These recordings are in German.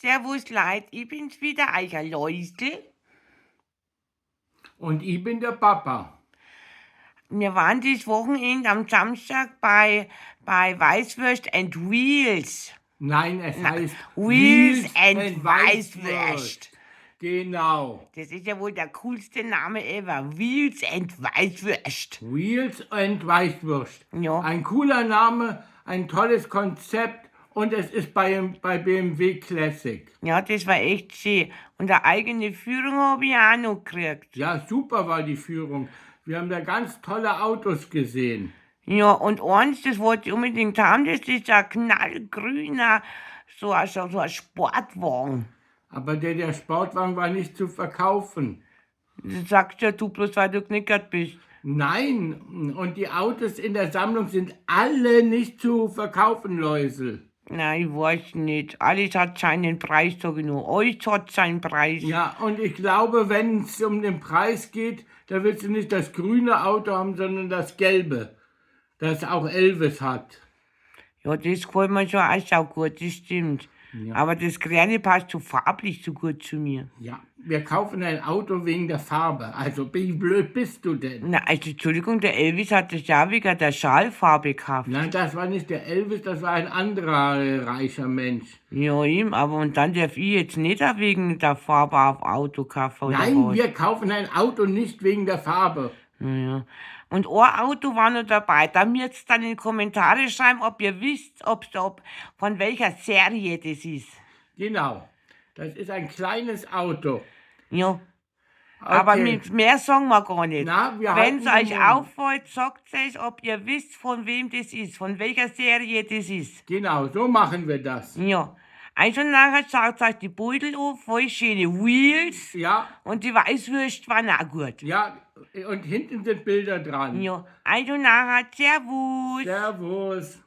Servus Leid, ich bin's wieder, Eicher Läusel. Und ich bin der Papa. Wir waren dieses Wochenende am Samstag bei Weißwürst and Wheels. Nein, es heißt Wheels and Weißwürst. Genau. Das ist ja wohl der coolste Name ever. Wheels and Weißwürst. Wheels and Weißwürst. Ja. Ein cooler Name, ein tolles Konzept und es ist bei BMW Classic. Ja, das war echt schön. Und eine eigene Führung habe ich auch noch gekriegt. Ja, super war die Führung. Wir haben da ganz tolle Autos gesehen. Ja, und eins, das wollte ich unbedingt haben, das ist ein knallgrüner, so ein Sportwagen. Aber der Sportwagen war nicht zu verkaufen. Das sagst ja du bloß, weil du knickert bist. Nein, und die Autos in der Sammlung sind alle nicht zu verkaufen, Läusel. Na, ich weiß nicht. Alles hat seinen Preis, sag ich nur. Alles hat seinen Preis. Ja, und ich glaube, wenn es um den Preis geht, da willst du nicht das grüne Auto haben, sondern das gelbe, das auch Elvis hat. Ja, das gefällt mir schon auch sau gut, das stimmt. Ja. Aber das Grüne passt so farblich so gut zu mir. Ja, wir kaufen ein Auto wegen der Farbe. Also, wie blöd bist du denn? Na, also Entschuldigung, der Elvis hat das ja wegen der Schalfarbe gekauft. Nein, das war nicht der Elvis, das war ein anderer reicher Mensch. Ja, ihm, aber und dann darf ich jetzt nicht auch wegen der Farbe auf Auto kaufen, oder Nein, was? wir kaufen ein Auto nicht wegen der Farbe. Ja. Und ein Auto war noch dabei. Da müsst ihr dann in die Kommentare schreiben, ob ihr wisst, von welcher Serie das ist. Genau, das ist ein kleines Auto. Ja. Aber mit mehr sagen wir gar nicht. Wenn es euch auffällt, sagt es, ob ihr wisst, von wem das ist, von welcher Serie das ist. Genau, so machen wir das. Ja. Also nachher schaut euch die Beutel an, voll schöne Wheels. Ja. Und die Weißwürst waren auch gut. Ja, und hinten sind Bilder dran. Ja. Also nachher, Servus. Servus.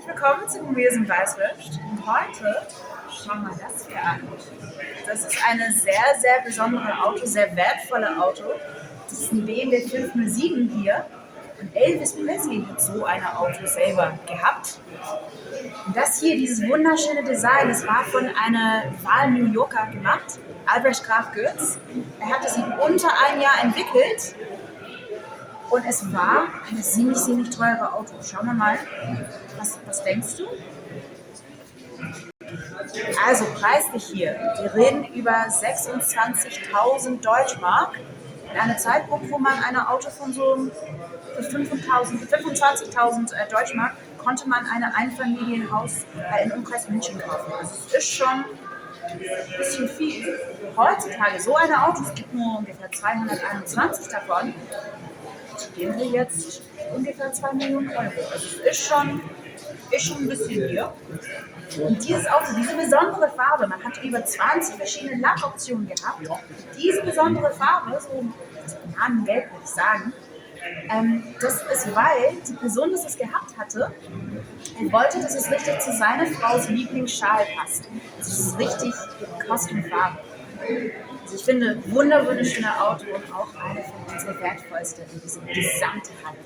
Willkommen zu Wheels and Weißwürst. Und heute schauen wir das hier an. Das ist eine sehr, sehr besondere Auto, sehr wertvolle Auto. Das ist ein BMW 507 hier. Und Elvis Presley hat so ein Auto selber gehabt. Und das hier, dieses wunderschöne Design, das war von einer Wahl-New Yorker gemacht, Albrecht Graf Goertz. Er hat es in unter einem Jahr entwickelt. Und es war ein ziemlich, ziemlich teures Auto. Schauen wir mal, was denkst du? Also preislich hier, wir reden über 26.000 Deutschmark. In einem Zeitpunkt, wo man ein Auto von so für 25.000 Deutschmark konnte man ein Einfamilienhaus in Umkreis München kaufen. Also es ist schon ein bisschen viel. Heutzutage so ein Auto, es gibt nur ungefähr 221 davon. Stehen wir jetzt ungefähr 2 Millionen Euro. Also es ist schon ein bisschen hier. Und dieses Auto, diese besondere Farbe, man hat über 20 verschiedene Lackoptionen gehabt. Diese besondere Farbe, so das Bananengelb würde ich sagen, das ist, weil die Person, die es gehabt hatte, er wollte, dass es richtig zu seiner Frau's Lieblingsschal passt. Das ist richtig Kostümfarbe. Also ich finde, wunderschöne Auto und auch eine von uns der wertvollsten in diesem gesamten Handel.